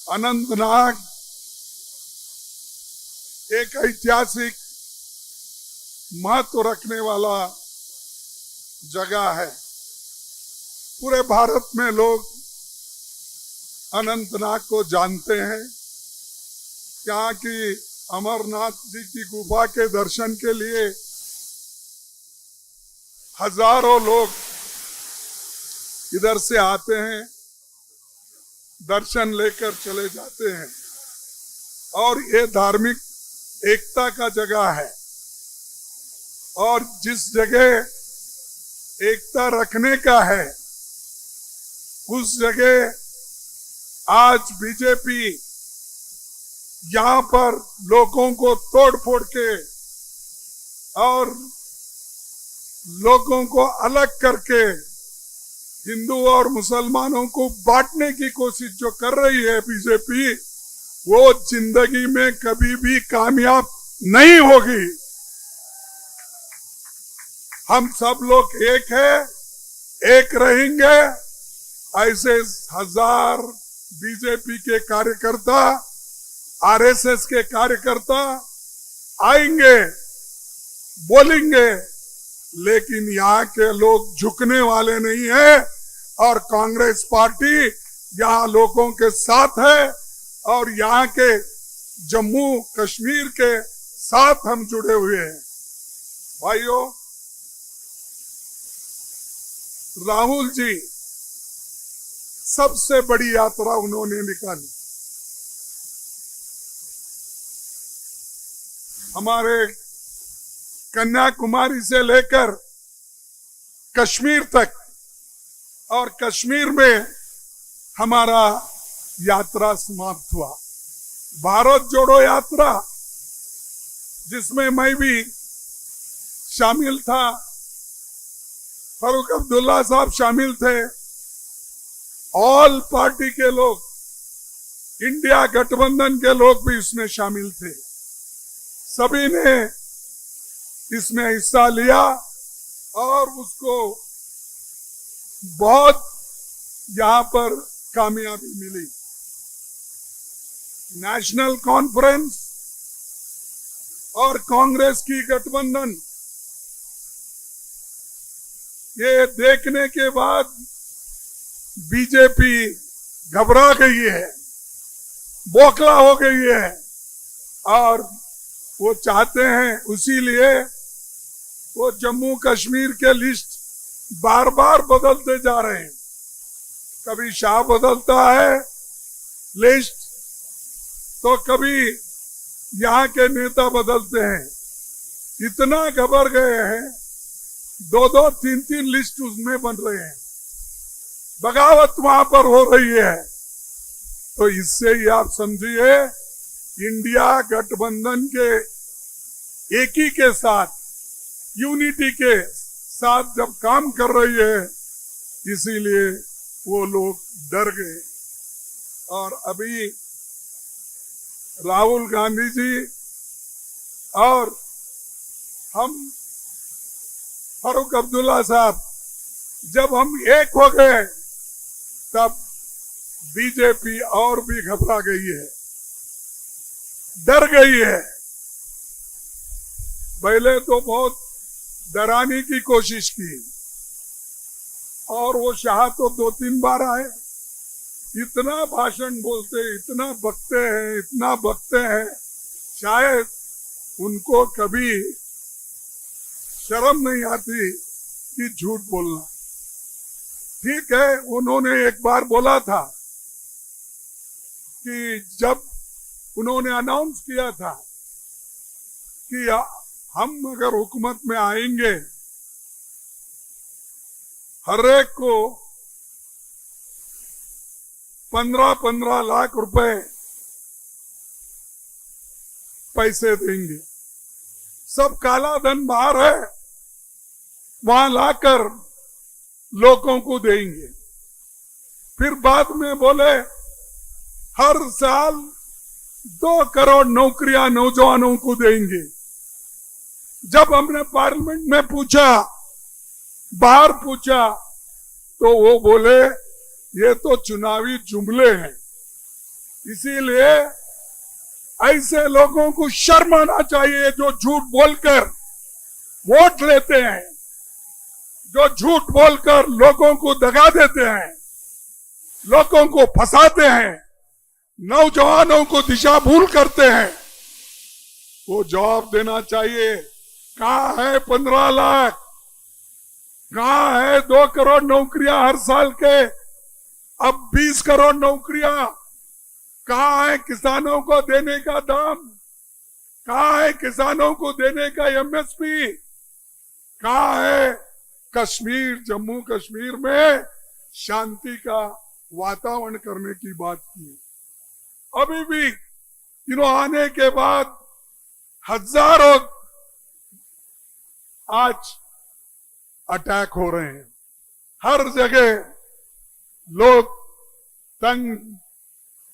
अनंतनाग एक ऐतिहासिक महत्व रखने वाला जगह है। पूरे भारत में लोग अनंतनाग को जानते हैं। यहाँ की अमरनाथ जी की गुफा के दर्शन के लिए हजारों लोग इधर से आते हैं, दर्शन लेकर चले जाते हैं और ये धार्मिक एकता का जगह है। और जिस जगह एकता रखने का है उस जगह आज बीजेपी यहाँ पर लोगों को तोड़ फोड़ के और लोगों को अलग करके हिंदू और मुसलमानों को बांटने की कोशिश जो कर रही है बीजेपी, वो जिंदगी में कभी भी कामयाब नहीं होगी। हम सब लोग एक है, एक रहेंगे। ऐसे हजार बीजेपी के कार्यकर्ता, आरएसएस के कार्यकर्ता आएंगे, बोलेंगे, लेकिन यहाँ के लोग झुकने वाले नहीं है। और कांग्रेस पार्टी यहाँ लोगों के साथ है और यहाँ के जम्मू कश्मीर के साथ हम जुड़े हुए हैं। भाइयों, राहुल जी सबसे बड़ी यात्रा उन्होंने निकाली। हमारे कन्याकुमारी से लेकर कश्मीर तक, और कश्मीर में हमारा यात्रा समाप्त हुआ। भारत जोड़ो यात्रा, जिसमें मैं भी शामिल था, फारूक अब्दुल्ला साहब शामिल थे, ऑल पार्टी के लोग, इंडिया गठबंधन के लोग भी इसमें शामिल थे। सभी ने इसमें हिस्सा लिया और उसको बहुत यहाँ पर कामयाबी मिली। नेशनल कॉन्फ्रेंस और कांग्रेस की गठबंधन, ये देखने के बाद बीजेपी घबरा गई है, बौखला हो गई है और वो चाहते हैं, इसीलिए वो जम्मू कश्मीर के लिस्ट बार बार बदलते जा रहे हैं। कभी शाह बदलता है लिस्ट, तो कभी यहाँ के नेता बदलते हैं। इतना घबर गए हैं, दो दो तीन तीन लिस्ट उसमें बन रहे हैं, बगावत वहां पर हो रही है। तो इससे ही आप समझिए, इंडिया गठबंधन के एक ही के साथ, यूनिटी के साथ जब काम कर रही है, इसीलिए वो लोग डर गए। और अभी राहुल गांधी जी और हम फारूक अब्दुल्ला साहब, जब हम एक हो गए, तब बीजेपी और भी घबरा गई है, डर गई है। पहले तो बहुत डराने की कोशिश की और वो शाह तो 2-3 बार आए, इतना भाषण बोलते, इतना बकते हैं, इतना बकते हैं, शायद उनको कभी शर्म नहीं आती कि झूठ बोलना। ठीक है, उन्होंने एक बार बोला था कि जब उन्होंने अनाउंस किया था कि हम अगर हुकूमत में आएंगे, हर एक को 15-15 लाख रुपए पैसे देंगे, सब काला धन बाहर है, वहां लाकर लोगों को देंगे। फिर बाद में बोले हर साल 2 करोड़ नौकरियां नौजवानों को देंगे। जब हमने पार्लियामेंट में पूछा, बाहर पूछा, तो वो बोले ये तो चुनावी जुमले हैं, इसीलिए ऐसे लोगों को शर्म आना चाहिए जो झूठ बोलकर वोट लेते हैं, जो झूठ बोलकर लोगों को दगा देते हैं, लोगों को फंसाते हैं, नौजवानों को दिशा भूल करते हैं। वो जवाब देना चाहिए। कहां है 15 लाख? कहां है 2 करोड़ नौकरियां हर साल के? अब 20 करोड़ नौकरियां। कहां है किसानों को देने का दाम? कहां है किसानों को देने का एमएसपी? कहां है कश्मीर, जम्मू कश्मीर में शांति का वातावरण करने की बात की? अभी भी इन्हों आने के बाद हजारों आज अटैक हो रहे हैं। हर जगह लोग तंग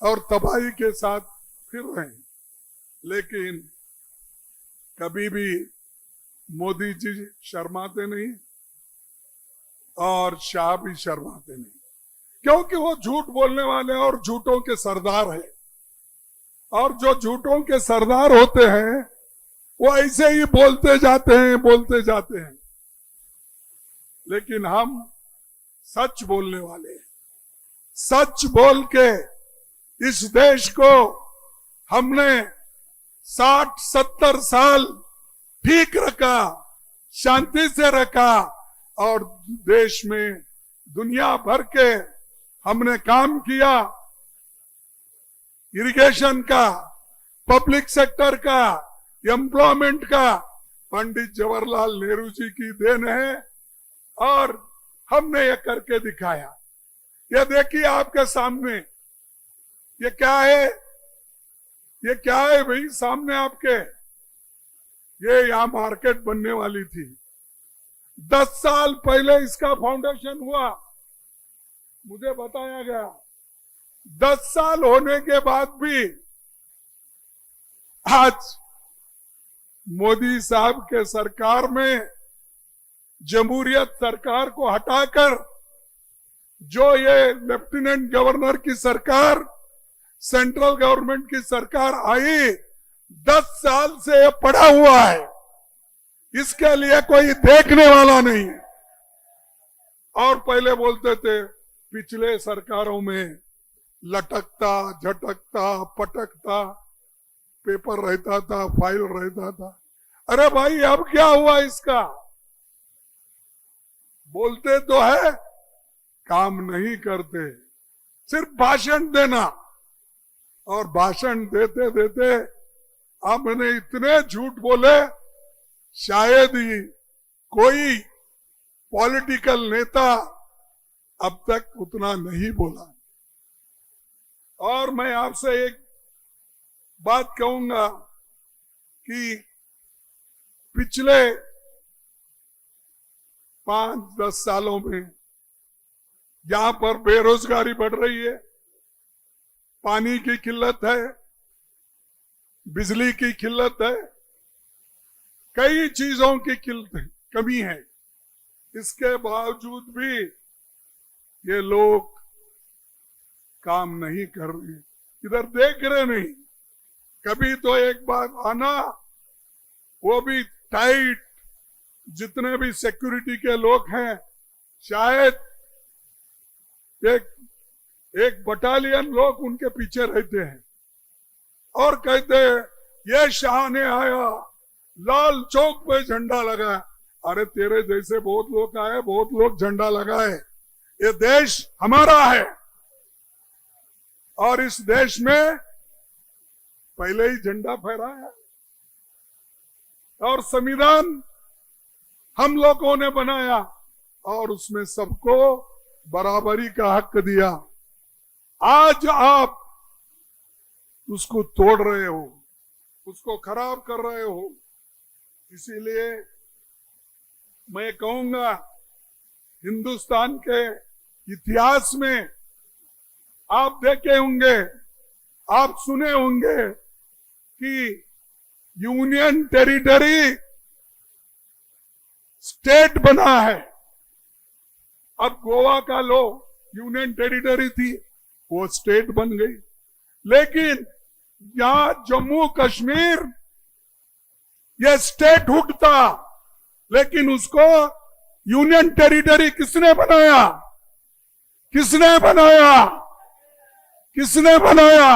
और तबाही के साथ फिर रहे हैं, लेकिन कभी भी मोदी जी शर्माते नहीं और शाह भी शर्माते नहीं, क्योंकि वो झूठ बोलने वाले और झूठों के सरदार हैं। और जो झूठों के सरदार होते हैं वो ऐसे ही बोलते जाते हैं। लेकिन हम सच बोलने वाले हैं। सच बोल के इस देश को हमने 60-70 साल ठीक रखा, शांति से रखा, और देश में दुनिया भर के हमने काम किया। इरिगेशन का, पब्लिक सेक्टर का, एम्प्लॉयमेंट का पंडित जवाहरलाल नेहरू जी की देन है, और हमने ये करके दिखाया। ये देखिए आपके सामने, ये क्या है? ये क्या है भाई सामने आपके? ये यहां मार्केट बनने वाली थी। 10 साल पहले इसका फाउंडेशन हुआ, मुझे बताया गया। 10 साल होने के बाद भी आज मोदी साहब के सरकार में जमहूरियत सरकार को हटाकर जो ये लेफ्टिनेंट गवर्नर की सरकार, सेंट्रल गवर्नमेंट की सरकार आई, 10 साल से ये पड़ा हुआ है। इसके लिए कोई देखने वाला नहीं है। और पहले बोलते थे पिछले सरकारों में लटकता, झटकता, पटकता पेपर रहता था, फाइल रहता था। अरे भाई अब क्या हुआ इसका? बोलते तो है, काम नहीं करते, सिर्फ भाषण देना। और भाषण देते देते आपने इतने झूठ बोले, शायद ही कोई पॉलिटिकल नेता अब तक उतना नहीं बोला। और मैं आपसे एक बात कहूंगा कि पिछले 5-10 सालों में जहां पर बेरोजगारी बढ़ रही है, पानी की किल्लत है, बिजली की किल्लत है, कई चीजों की कमी है, इसके बावजूद भी ये लोग काम नहीं कर रहे, इधर देख रहे नहीं। कभी तो एक बार आना, वो भी टाइट, जितने भी सिक्योरिटी के लोग हैं शायद एक बटालियन लोग उनके पीछे रहते हैं और कहते हैं ये शाह ने आया, लाल चौक पे झंडा लगाया। अरे तेरे जैसे बहुत लोग आए, बहुत लोग झंडा लगाए। ये देश हमारा है और इस देश में पहले ही झंडा फहराया और संविधान हम लोगों ने बनाया और उसमें सबको बराबरी का हक दिया। आज आप उसको तोड़ रहे हो, उसको खराब कर रहे हो। इसीलिए मैं कहूंगा, हिंदुस्तान के इतिहास में आप देखे होंगे, आप सुने होंगे कि यूनियन टेरिटरी स्टेट बना है। अब गोवा का लो यूनियन टेरिटरी थी, वो स्टेट बन गई। लेकिन यहां जम्मू कश्मीर ये स्टेटहुड था, लेकिन उसको यूनियन टेरिटरी किसने बनाया? किसने बनाया? किसने बनाया?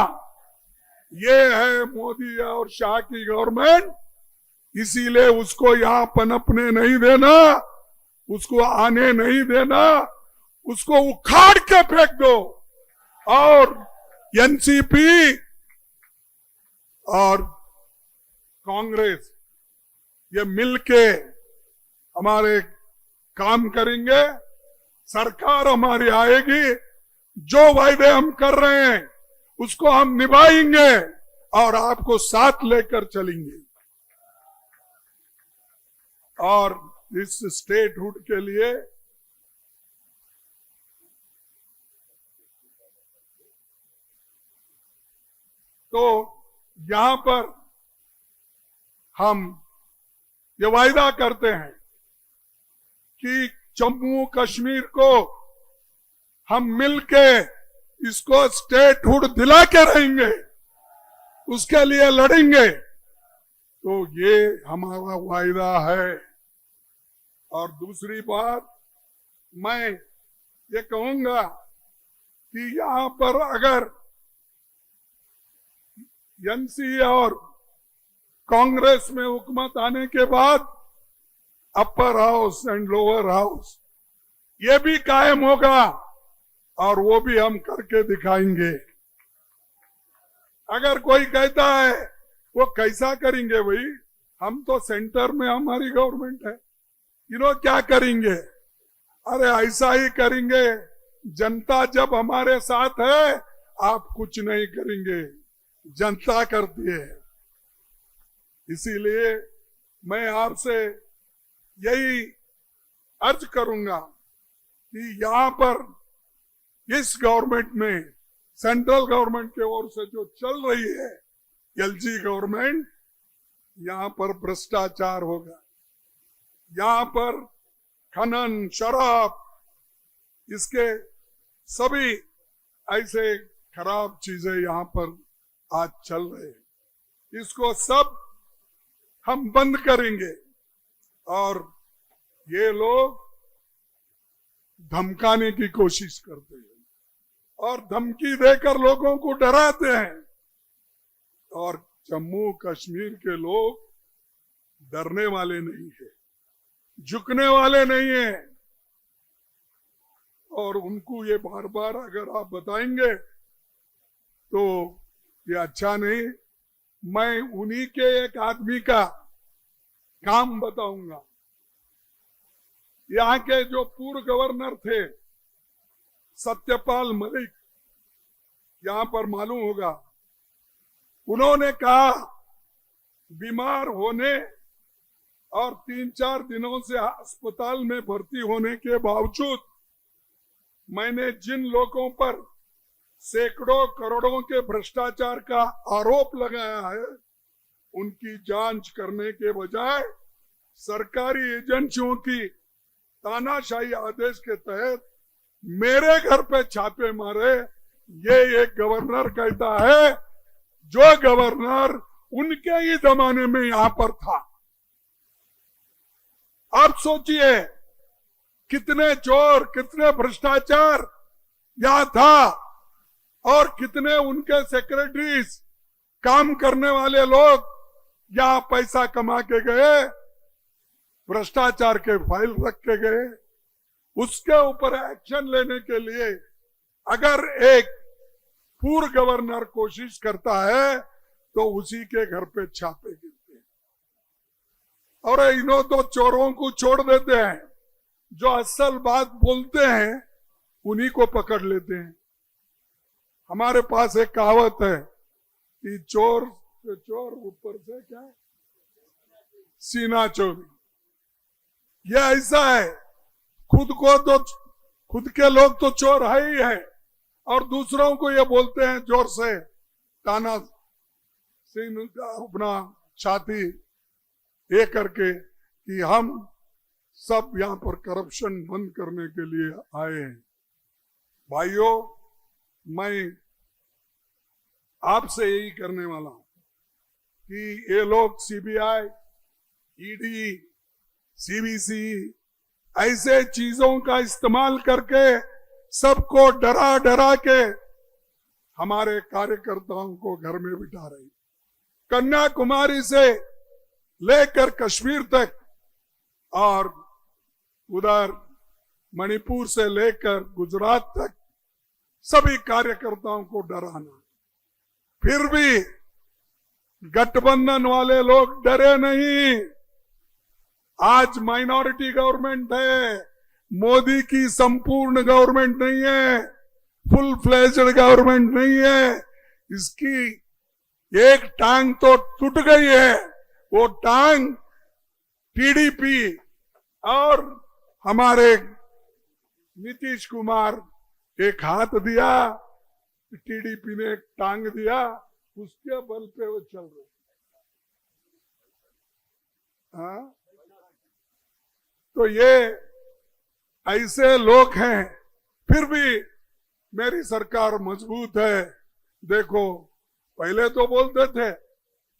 ये है मोदी और शाह की गवर्नमेंट। इसीलिए उसको यहां पनपने नहीं देना, उसको आने नहीं देना, उसको उखाड़ के फेंक दो। और एनसीपी और कांग्रेस ये मिलके हमारे काम करेंगे, सरकार हमारी आएगी, जो वायदे हम कर रहे हैं उसको हम निभाएंगे और आपको साथ लेकर चलेंगे। और इस स्टेटहुड के लिए तो यहां पर हम ये वायदा करते हैं कि जम्मू कश्मीर को हम मिलके इसको स्टेटहुड दिला के रहेंगे, उसके लिए लड़ेंगे। तो ये हमारा वायदा है। और दूसरी बात मैं ये कहूंगा कि यहां पर अगर एनसी और कांग्रेस में हुकूमत आने के बाद upper house and lower house ये भी कायम होगा और वो भी हम करके दिखाएंगे। अगर कोई कहता है वो कैसा करेंगे भाई, हम तो सेंटर में हमारी गवर्नमेंट है, इन्हों क्या करेंगे? अरे ऐसा ही करेंगे, जनता जब हमारे साथ है आप कुछ नहीं करेंगे, जनता करती है। इसीलिए मैं आपसे यही अर्ज करूंगा कि यहां पर इस गवर्नमेंट में, सेंट्रल गवर्नमेंट की ओर से जो चल रही है एलजी गवर्नमेंट, यहां पर भ्रष्टाचार होगा, यहां पर खनन, शराब, इसके सभी ऐसे खराब चीजें यहां पर आज चल रहे हैं। इसको सब हम बंद करेंगे। और ये लोग धमकाने की कोशिश करते हैं और धमकी देकर लोगों को डराते हैं। और जम्मू कश्मीर के लोग डरने वाले नहीं है, झुकने वाले नहीं है। और उनको ये बार बार अगर आप बताएंगे तो ये अच्छा नहीं। मैं उन्हीं के एक आदमी का काम बताऊंगा। यहाँ के जो पूर्व गवर्नर थे सत्यपाल मलिक, यहां पर मालूम होगा, उन्होंने कहा बीमार होने और 3-4 दिनों से अस्पताल में भर्ती होने के बावजूद मैंने जिन लोगों पर सैकड़ों करोड़ों के भ्रष्टाचार का आरोप लगाया है उनकी जांच करने के बजाय सरकारी एजेंसियों की तानाशाही आदेश के तहत मेरे घर पे छापे मारे। ये एक गवर्नर कहता है जो गवर्नर उनके ही जमाने में यहां पर था। आप सोचिए कितने चोर, कितने भ्रष्टाचार यहां था और कितने उनके सेक्रेटरीज, काम करने वाले लोग यहां पैसा कमा के गए, भ्रष्टाचार के फाइल रख के गए। उसके ऊपर एक्शन लेने के लिए अगर एक पूर्व गवर्नर कोशिश करता है तो उसी के घर पे छापे गिरते हैं। और इन्हों तो चोरों को छोड़ देते हैं, जो असल बात बोलते हैं उन्हीं को पकड़ लेते हैं। हमारे पास एक कहावत है कि चोर से चोर ऊपर से क्या है, सीना चोरी। ये ऐसा है, खुद के लोग तो चोर है ही है और दूसरों को ये बोलते हैं जोर से ताना सीन अपना छाती ये करके कि हम सब यहां पर करप्शन बंद करने के लिए आए हैं। भाइयों, मैं आपसे यही करने वाला हूं कि ये लोग सीबीआई, ईडी, सीबीसी ऐसे चीजों का इस्तेमाल करके सबको डरा डरा के हमारे कार्यकर्ताओं को घर में बिठा रही। कन्याकुमारी से लेकर कश्मीर तक और उधर मणिपुर से लेकर गुजरात तक सभी कार्यकर्ताओं को डराना। फिर भी गठबंधन वाले लोग डरे नहीं। आज माइनॉरिटी गवर्नमेंट है, मोदी की संपूर्ण गवर्नमेंट नहीं है, फुल फ्लेज्ड गवर्नमेंट नहीं है। इसकी एक टांग तो टूट गई है, वो टांग टीडीपी और हमारे नीतीश कुमार एक हाथ दिया, टीडीपी ने एक टांग दिया, उसके बल पे वो चल रहे। हाँ, तो ये ऐसे लोग हैं। फिर भी मेरी सरकार मजबूत है। देखो, पहले तो बोलते थे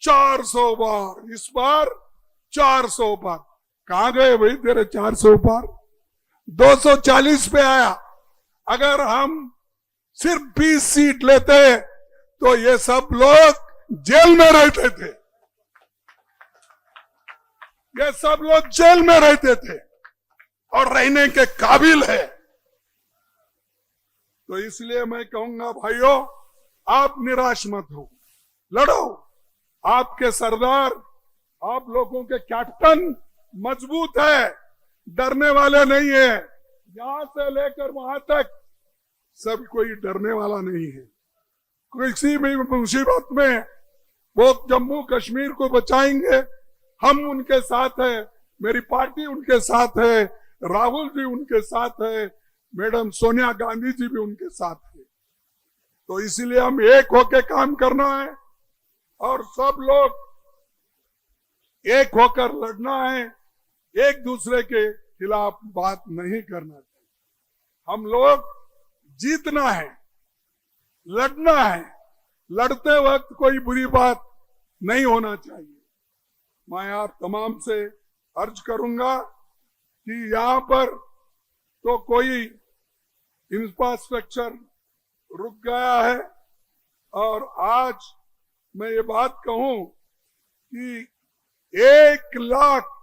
400 बार, इस बार 400 बार। कहां गए भाई तेरे 400 बार? 240 पे आया। अगर हम सिर्फ 20 सीट लेते तो ये सब लोग जेल में रहते थे, ये सब लोग जेल में रहते थे और रहने के काबिल है। तो इसलिए मैं कहूंगा भाइयों, आप निराश मत हो, लड़ो। आपके सरदार, आप लोगों के कैप्टन मजबूत है, डरने वाले नहीं है। यहां से लेकर वहां तक सब कोई डरने वाला नहीं है। किसी भी मुसीबत में वो जम्मू कश्मीर को बचाएंगे, हम उनके साथ हैं, मेरी पार्टी उनके साथ है, राहुल जी उनके साथ है, मैडम सोनिया गांधी जी भी उनके साथ है। तो इसीलिए हम एक होकर काम करना है और सब लोग एक होकर लड़ना है। एक दूसरे के खिलाफ बात नहीं करना चाहिए। हम लोग जीतना है, लड़ना है। लड़ते वक्त कोई बुरी बात नहीं होना चाहिए। मैं आप तमाम से अर्ज करूंगा कि यहां पर तो कोई इंफ्रास्ट्रक्चर रुक गया है और आज मैं ये बात कहूं कि 1 लाख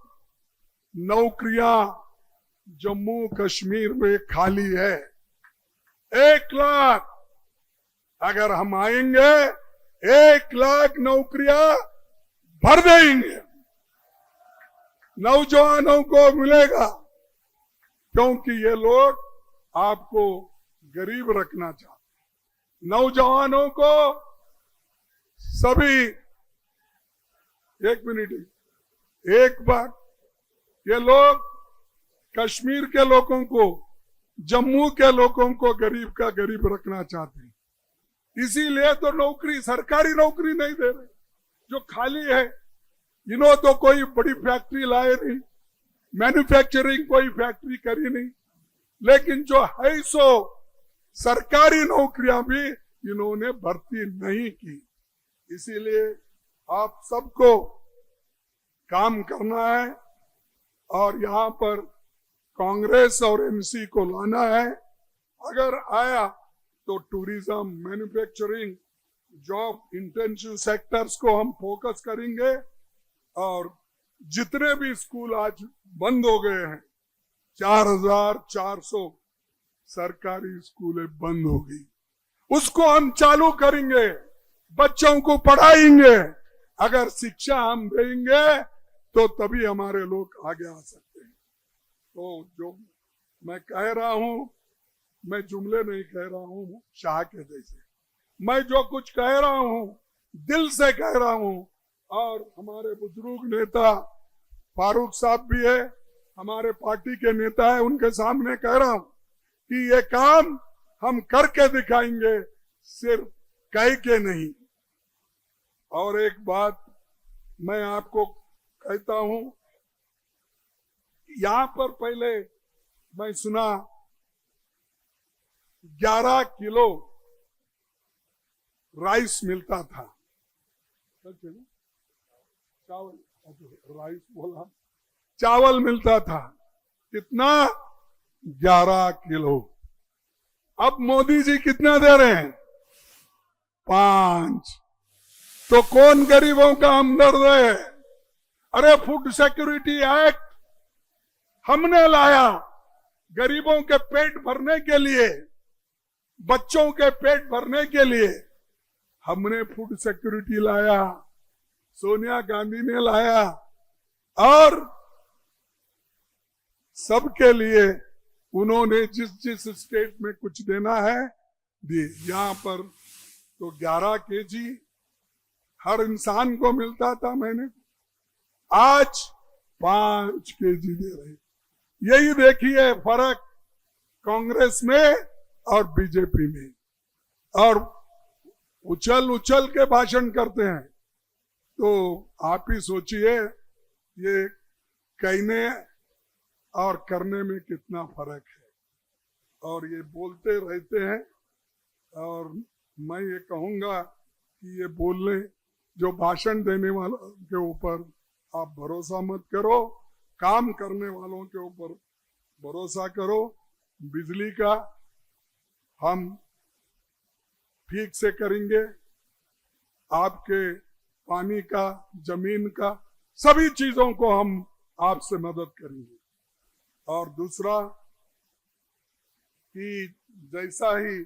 नौकरियां जम्मू कश्मीर में खाली है। 1 लाख। अगर हम आएंगे 1 लाख नौकरियां भर देंगे, नौजवानों को मिलेगा, क्योंकि ये लोग आपको गरीब रखना चाहते हैं। नौजवानों को सभी, एक मिनट, एक बार, ये लोग कश्मीर के लोगों को, जम्मू के लोगों को गरीब का गरीब रखना चाहते हैं। इसीलिए तो नौकरी, सरकारी नौकरी नहीं दे रहे, जो खाली है। इन्हों तो कोई बड़ी फैक्ट्री लाए नहीं, मैन्युफैक्चरिंग कोई फैक्ट्री करी नहीं, लेकिन जो है सो सरकारी नौकरियां भी इन्होंने भर्ती नहीं की। इसीलिए आप सबको काम करना है और यहाँ पर कांग्रेस और एमसी को लाना है। अगर आया तो tourism, manufacturing, job intensive sectors को हम फोकस करेंगे। और जितने भी स्कूल आज बंद हो गए हैं, 4400 सरकारी स्कूलें बंद हो गई, उसको हम चालू करेंगे, बच्चों को पढ़ाएंगे। अगर शिक्षा हम देंगे तो तभी हमारे लोग आगे आ सकते हैं। तो जो मैं कह रहा हूं, मैं जुमले नहीं कह रहा हूं शाह के जैसे, मैं जो कुछ कह रहा हूं दिल से कह रहा हूं। और हमारे बुजुर्ग नेता फारूक साहब भी है, हमारे पार्टी के नेता है, उनके सामने कह रहा हूं कि ये काम हम करके दिखाएंगे, सिर्फ कह के नहीं। और एक बात मैं आपको कहता हूं, यहां पर पहले मैं सुना 11 किलो राइस मिलता था, चावल, राइस बोला, चावल मिलता था कितना, 11 किलो। अब मोदी जी कितना दे रहे हैं, 5। तो कौन गरीबों का हमदर्द है? अरे फूड सिक्योरिटी एक्ट हमने लाया गरीबों के पेट भरने के लिए, बच्चों के पेट भरने के लिए हमने फूड सिक्योरिटी लाया, सोनिया गांधी ने लाया, और सबके लिए उन्होंने जिस जिस स्टेट में कुछ देना है दिए। यहां पर तो 11 केजी हर इंसान को मिलता था महीने, आज 5 केजी दे रहे। यही देखिए फर्क कांग्रेस में और बीजेपी में। और उछल उछल के भाषण करते हैं, तो आप ही सोचिए ये कहने और करने में कितना फर्क है। और ये बोलते रहते हैं, और मैं ये कहूंगा कि ये बोलने, जो भाषण देने वालों के ऊपर आप भरोसा मत करो, काम करने वालों के ऊपर भरोसा करो। बिजली का हम ठीक से करेंगे, आपके पानी का, जमीन का, सभी चीजों को हम आपसे मदद करेंगे। और दूसरा कि जैसा ही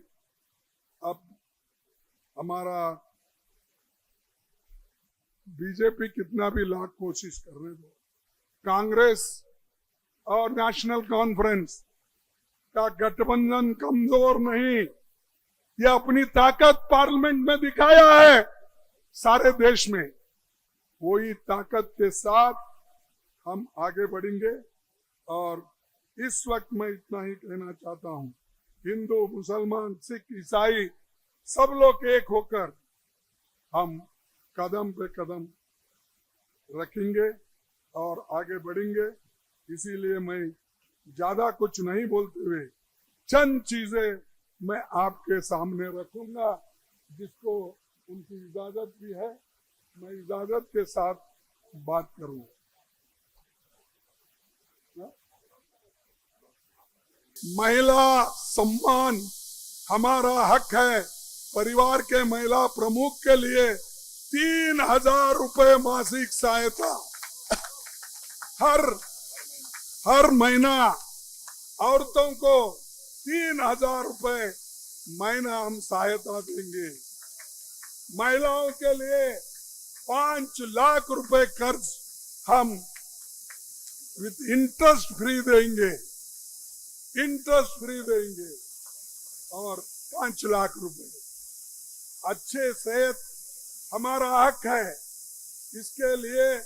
अब हमारा बीजेपी कितना भी लाख कोशिश करने दो, कांग्रेस और नेशनल कॉन्फ्रेंस का गठबंधन कमजोर नहीं, ये अपनी ताकत पार्लियामेंट में दिखाया है सारे देश में। वही ताकत के साथ हम आगे बढ़ेंगे। और इस वक्त मैं इतना ही कहना चाहता हूं, हिंदू, मुसलमान, सिख, ईसाई सब लोग एक होकर हम कदम पे कदम रखेंगे और आगे बढ़ेंगे। इसीलिए मैं ज्यादा कुछ नहीं बोलते हुए चंद चीजें मैं आपके सामने रखूंगा, जिसको उनकी इजाजत भी है, मैं इजाजत के साथ बात करूंगा। महिला सम्मान हमारा हक है। परिवार के महिला प्रमुख के लिए 3000 रुपए मासिक सहायता हर महीना, औरतों को 3000 रुपए महीना हम सहायता देंगे। महिलाओं के लिए 5 लाख रुपए कर्ज हम विद इंटरेस्ट फ्री देंगे, और 5 लाख रुपए। अच्छे सेहत हमारा हक है, इसके लिए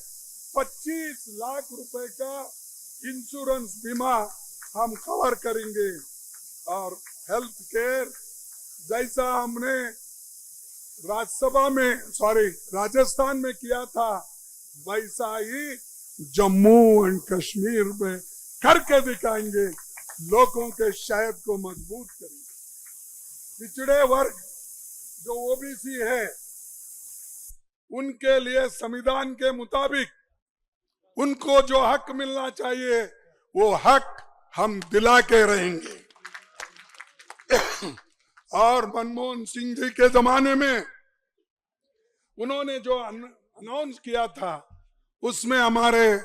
25 लाख रुपए का इंश्योरेंस बीमा हम कवर करेंगे। और हेल्थ केयर जैसा हमने राजस्थान में किया था, वैसा ही जम्मू एंड कश्मीर में करके दिखाएंगे, लोगों के शहद को मजबूत करेंगे। पिछड़े वर्ग जो ओबीसी है, उनके लिए संविधान के मुताबिक उनको जो हक मिलना चाहिए वो हक हम दिला के रहेंगे। और मनमोहन सिंह जी के जमाने में उन्होंने जो अनाउंस किया था, उसमें हमारे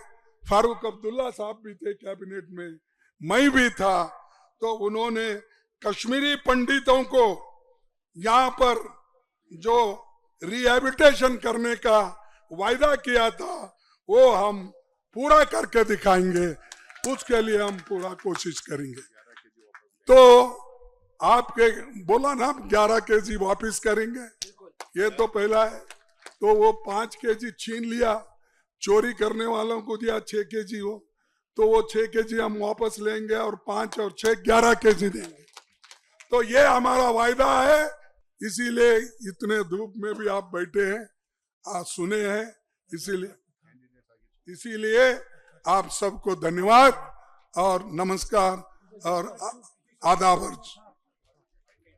फारूक अब्दुल्ला साहब भी थे कैबिनेट में, मैं भी था। तो उन्होंने कश्मीरी पंडितों को यहाँ पर जो रिहेबिलिटेशन करने का वायदा किया था, वो हम पूरा करके दिखाएंगे। उसके लिए हम पूरा कोशिश करेंगे। तो आपके बोला ना 11 केजी वापस करेंगे, ये तो पहला है। तो वो 5 केजी छीन लिया, चोरी करने वालों को दिया 6 केजी हो, तो वो 6 केजी हम वापस लेंगे और 5 और 6 11 केजी देंगे। तो ये हमारा वायदा है। इसीलिए इतने धूप में भी आप बैठे हैं, आज सुने हैं, इसीलिए आप सबको धन्यवाद और नमस्कार और आदाब।